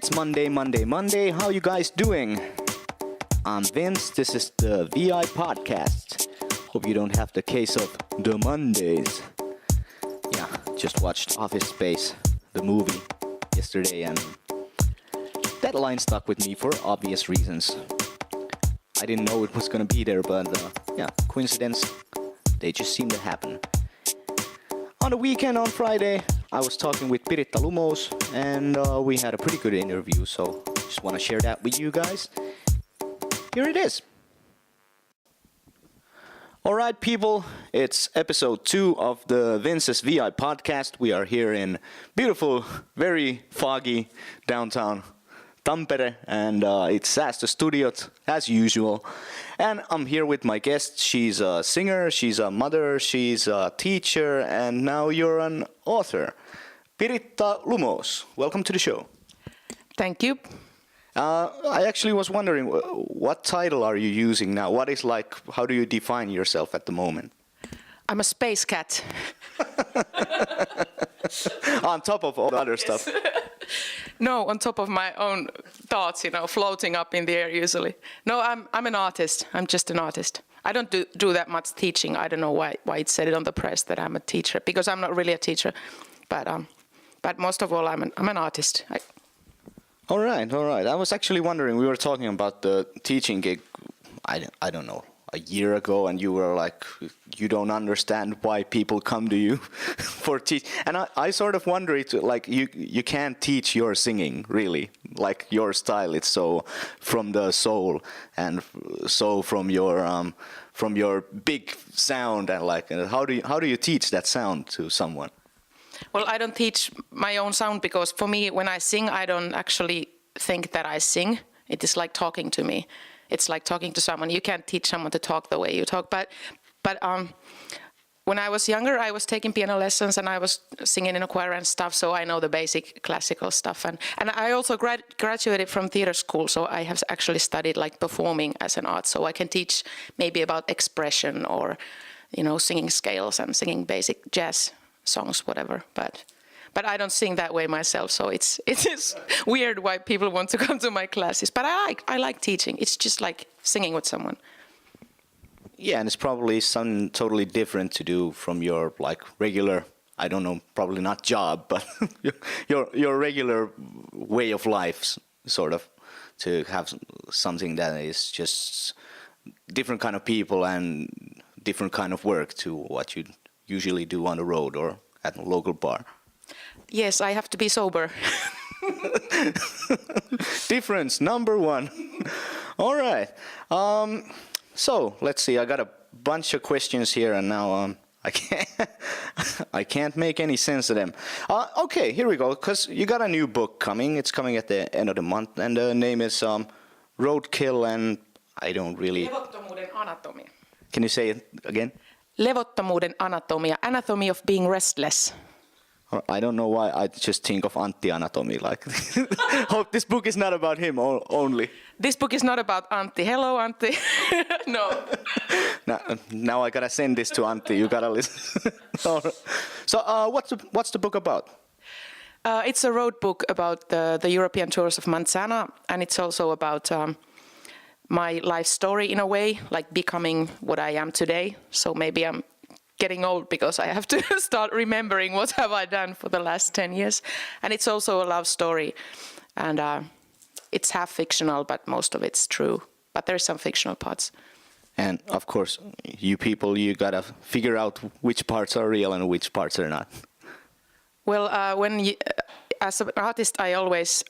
It's Monday. How you guys doing? I'm Vince. This is the VIPodcast. Hope you don't have the case of the Mondays. Yeah, just watched Office Space, the movie, yesterday, and that line stuck with me for obvious reasons. I didn't know it was gonna be there, but yeah, coincidence. They just seem to happen. On the weekend, on Friday, I was talking with Piritta Lumous, and we had a pretty good interview, so just want to share that with you guys. Here it is. Alright, people, it's episode 2 of the Vince's VIPodcast. We are here in beautiful, very foggy downtown Tampere, and it's at the studio as usual. And I'm here with my guest. She's a singer, she's a mother, she's a teacher, and now you're an author. Piritta Lumous, welcome to the show. Thank you. I actually was wondering, what title are you using now? What is how do you define yourself at the moment? I'm a space cat. On top of all the other stuff. No, on top of my own thoughts, floating up in the air usually. No, I'm an artist. I'm just an artist. I don't do that much teaching. I don't know why it said it on the press that I'm a teacher, because I'm not really a teacher. But most of all, I'm an artist. All right. I was actually wondering, we were talking about the teaching gig, I don't know, a year ago, and you were like, you don't understand why people come to you for teach. And I sort of wonder, you can't teach your singing, really. Like your style, it's so from the soul and so from your big sound, and how do you teach that sound to someone? Well, I don't teach my own sound, because for me, when I sing, I don't actually think that I sing. It is like talking to me. It's like talking to someone. You can't teach someone to talk the way you talk. But when I was younger, I was taking piano lessons and I was singing in a choir and stuff. So I know the basic classical stuff. And I also graduated from theater school. So I have actually studied performing as an art. So I can teach maybe about expression or, singing scales and singing basic jazz songs, whatever. But I don't sing that way myself, so it is weird why people want to come to my classes. But I like teaching. It's just like singing with someone. Yeah, and it's probably something totally different to do from your regular, I don't know, probably not job, but your regular way of life, sort of, to have something that is just different kind of people and different kind of work to what you usually do on the road or at a local bar. Yes, I have to be sober. Difference number 1. All right. So let's see. I got a bunch of questions here, and now I can't make any sense of them. Okay, here we go. Because you got a new book coming. It's coming at the end of the month, and the name is Roadkill, and I don't really. Levottomuuden anatomia. Can you say it again? Levottomuuden anatomia. Anatomy of being restless. I don't know why I just think of Antti anatomy. Hope this book is not about him only. This book is not about Antti. Hello, Antti. No. Now I gotta send this to Antti. You gotta listen. So, what's the book about? It's a road book about the European tours of Manzana, and it's also about my life story in a way, like becoming what I am today. So maybe I'm getting old because I have to start remembering what have I done for the last 10 years. And it's also a love story, and it's half fictional, but most of it's true. But there's some fictional parts. And of course, you people, you gotta figure out which parts are real and which parts are not. Well, as an artist, I always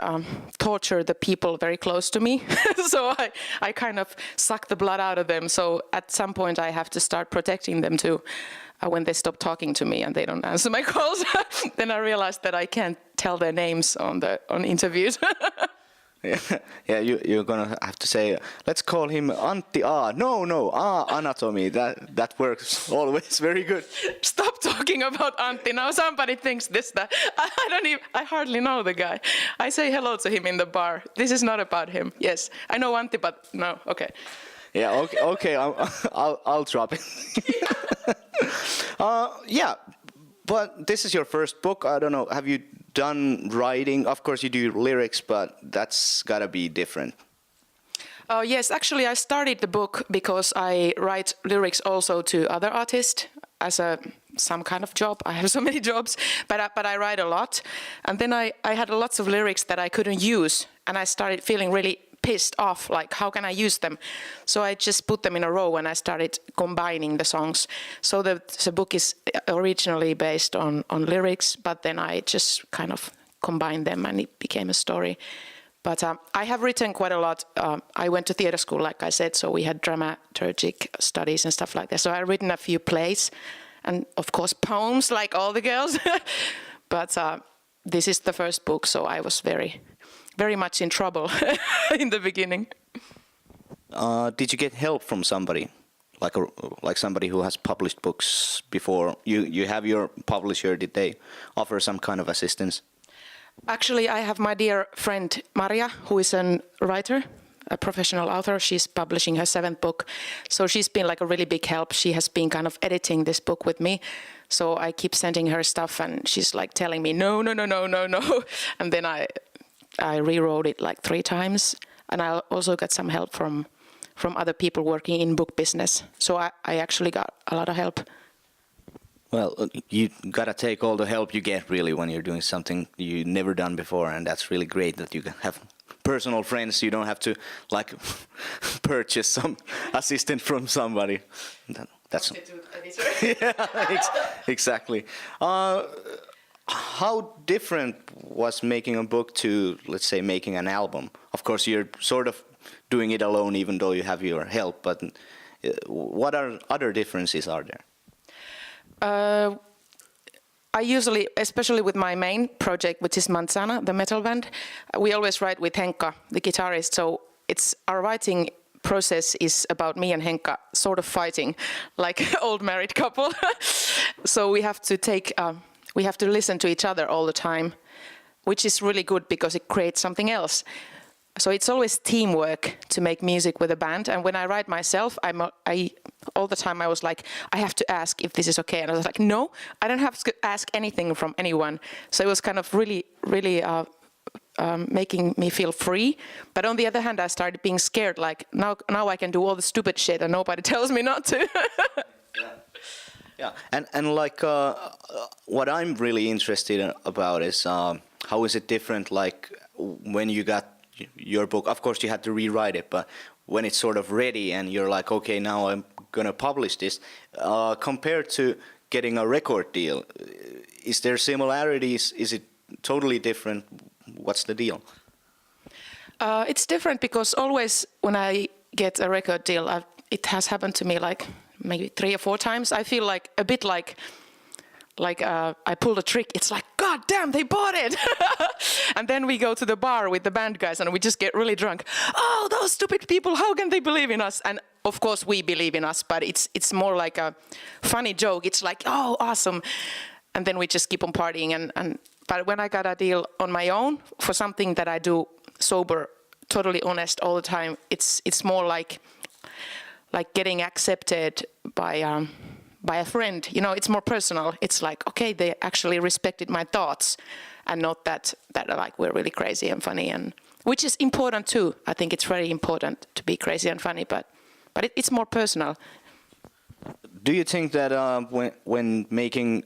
torture the people very close to me. So I kind of suck the blood out of them. So at some point I have to start protecting them too. When they stop talking to me and they don't answer my calls, then I realize that I can't tell their names on interviews. Yeah, you're gonna have to say, let's call him Antti A. No, anatomy. That works always very good. Stop talking about Antti. Now somebody thinks that. I hardly know the guy. I say hello to him in the bar. This is not about him. Yes, I know Antti, but no, okay. Yeah, okay. I'll drop it. Yeah, but this is your first book. I don't know. Have you done writing? Of course, you do lyrics, but that's gotta be different. Yes, actually, I started the book because I write lyrics also to other artists as some kind of job. I have so many jobs, but I write a lot. And then I had lots of lyrics that I couldn't use, and I started feeling really pissed off, like how can I use them? So I just put them in a row and I started combining the songs. So the book is originally based on lyrics, but then I just kind of combined them and it became a story. But I have written quite a lot. I went to theater school, like I said, so we had dramaturgic studies and stuff like that. So I've written a few plays and, of course, poems like all the girls. But this is the first book, so I was very much in trouble in the beginning. Did you get help from somebody, like somebody who has published books before? You have your publisher. Did they offer some kind of assistance? Actually, I have my dear friend Maria, who is a writer, a professional author. She's publishing her 7th book. So she's been like a really big help. She has been kind of editing this book with me. So I keep sending her stuff and she's like telling me, no. And then I rewrote it like 3 times. And I also got some help from other people working in book business. So I actually got a lot of help. Well, you gotta take all the help you get really when you're doing something you've never done before, and that's really great that you have personal friends. You don't have to like purchase some assistant from somebody. That's yeah, exactly. How different was making a book to, let's say, making an album? Of course, you're sort of doing it alone, even though you have your help. But what other differences are there? I usually, especially with my main project, which is Manzana, the metal band, we always write with Henkka, the guitarist. So our writing process is about me and Henkka sort of fighting like an old married couple. So we have to listen to each other all the time, which is really good because it creates something else. So it's always teamwork to make music with a band. And when I write myself, all the time I was like, I have to ask if this is okay. And I was like, no, I don't have to ask anything from anyone. So it was kind of really making me feel free. But on the other hand, I started being scared. Like now I can do all the stupid shit and nobody tells me not to. Yeah, and like what I'm really interested about is how is it different? Like when you got your book, of course you had to rewrite it, but when it's sort of ready and you're like, okay, now I'm gonna publish this, compared to getting a record deal, is there similarities? Is it totally different? What's the deal? It's different because always when I get a record deal, it has happened to me like maybe 3 or 4 times. I feel like a bit like I pulled a trick. It's like, God damn, they bought it. And then we go to the bar with the band guys and we just get really drunk. Oh, those stupid people, how can they believe in us? And of course we believe in us, but it's more like a funny joke. It's like, oh, awesome. And then we just keep on partying. But when I got a deal on my own for something that I do sober, totally honest all the time, it's more like getting accepted by a friend. You know, it's more personal. It's like, okay, they actually respected my thoughts and not that like we're really crazy and funny, and which is important too. I think it's very important to be crazy and funny, but it's more personal. Do you think that when making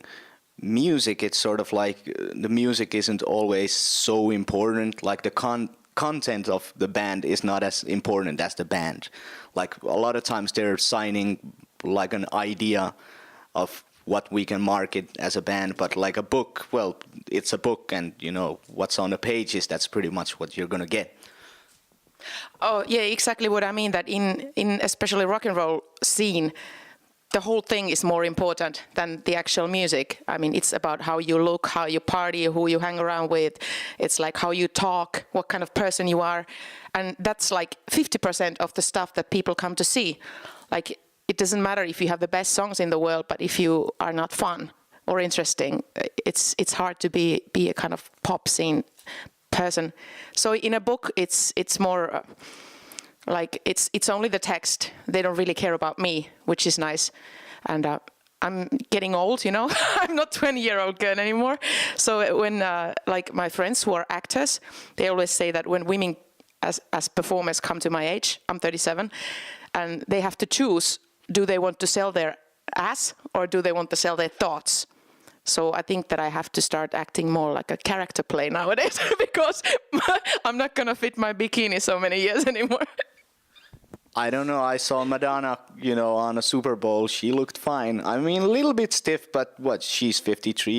music, it's sort of like the music isn't always so important, like the content of the band is not as important as the band? Like a lot of times they're signing like an idea of what we can market as a band, but like a book, well, it's a book, and you know what's on the pages, that's pretty much what you're gonna get. Oh yeah, exactly what I mean, that in especially rock and roll scene, the whole thing is more important than the actual music. I mean, it's about how you look, how you party, who you hang around with. It's like how you talk, what kind of person you are. And that's like 50% of the stuff that people come to see. Like, it doesn't matter if you have the best songs in the world, but if you are not fun or interesting, it's hard to be a kind of pop scene person. So in a book, it's more like it's only the text. They don't really care about me, which is nice. And I'm getting old, you know. I'm not 20-year-old girl anymore. So when like my friends who are actors, they always say that when women as performers come to my age, I'm 37, and they have to choose, do they want to sell their ass or do they want to sell their thoughts? So I think that I have to start acting more like a character play nowadays because I'm not going to fit my bikini so many years anymore. I don't know. I saw Madonna, on a Super Bowl. She looked fine. I mean, a little bit stiff, but she's 53,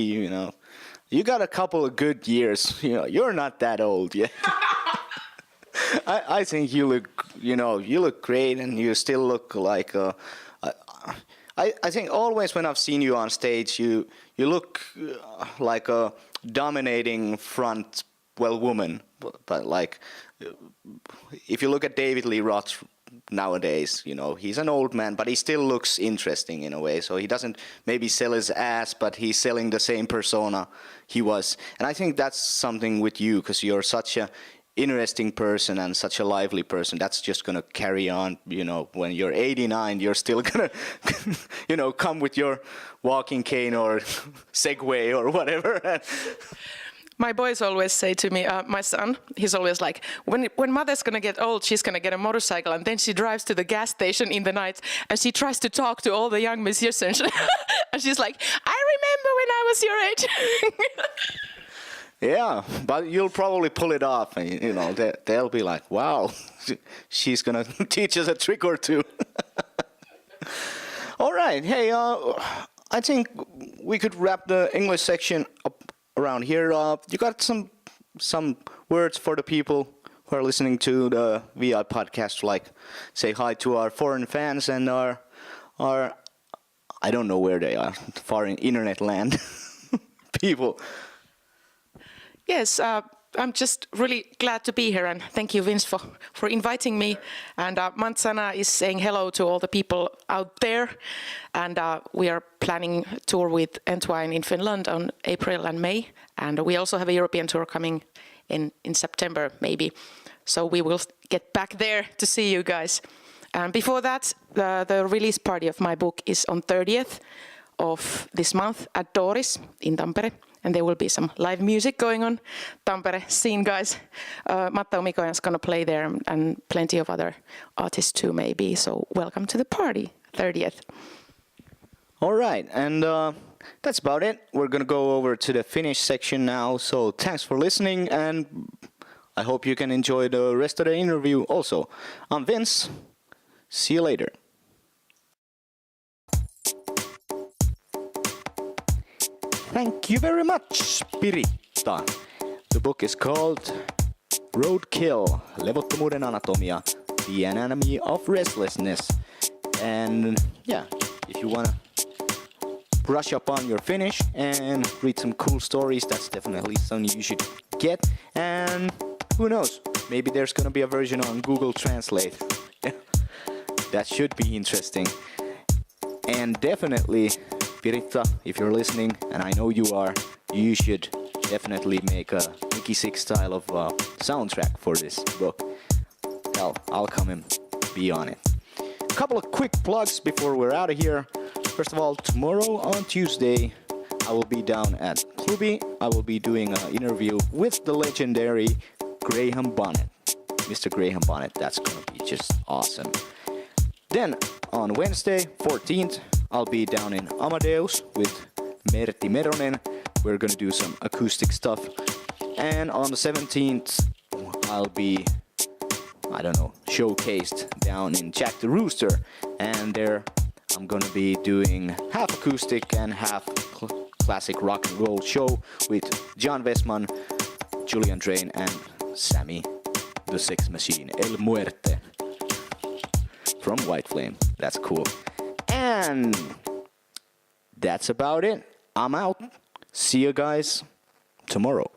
You got a couple of good years. You're not that old yet. I think you look great, and you still look like I think always when I've seen you on stage, you look like a dominating front, woman. But like, if you look at David Lee Roth nowadays, he's an old man, but he still looks interesting in a way. So he doesn't maybe sell his ass, but he's selling the same persona he was. And I think that's something with you, because you're such a interesting person and such a lively person. That's just going to carry on, when you're 89, you're still going to, come with your walking cane or Segway or whatever. My boys always say to me, my son, he's always like, when mother's going to get old, she's going to get a motorcycle, and then she drives to the gas station in the night and she tries to talk to all the young musicians. And she's like, I remember when I was your age. Yeah, but you'll probably pull it off, and they'll be like, "Wow, she's gonna teach us a trick or two." All right, hey, I think we could wrap the English section up around here. You got some words for the people who are listening to the VI podcast, like say hi to our foreign fans and our I don't know where they are, foreign internet land people. Yes, I'm just really glad to be here, and thank you, Vince, for inviting me. And Mantsana is saying hello to all the people out there, and we are planning a tour with Entwine in Finland on April and May, and we also have a European tour coming in September, maybe. So we will get back there to see you guys. And before that, the release party of my book is on 30th of this month at Doris in Tampere. And there will be some live music going on. Tampere scene guys. Matta Omikojan's going to play there, and plenty of other artists too, maybe. So welcome to the party, 30th. All right, and that's about it. We're going to go over to the Finnish section now. So thanks for listening, and I hope you can enjoy the rest of the interview also. I'm Vince. See you later. Thank you very much, Piritta. The book is called Roadkill, Levottomuuden Anatomia, The Anatomy of Restlessness. And yeah, if you want to brush up on your Finnish and read some cool stories, that's definitely something you should get. And who knows, maybe there's going to be a version on Google Translate. That should be interesting. And definitely, Piritta, if you're listening, and I know you are, you should definitely make a Mickey Six style of soundtrack for this book. Hell, I'll come and be on it. A couple of quick plugs before we're out of here. First of all, tomorrow on Tuesday, I will be down at Klubi. I will be doing an interview with the legendary Graham Bonnet. Mr. Graham Bonnet, that's gonna be just awesome. Then, on Wednesday, 14th, I'll be down in Amadeus with Merti Meronen. We're gonna do some acoustic stuff. And on the 17th, I'll be, showcased down in Jack the Rooster. And there, I'm gonna be doing half acoustic and half classic rock and roll show with John Westman, Julian Drain, and Sammy the Sex Machine, El Muerte. From White Flame. That's cool. And that's about it. I'm out. See you guys tomorrow.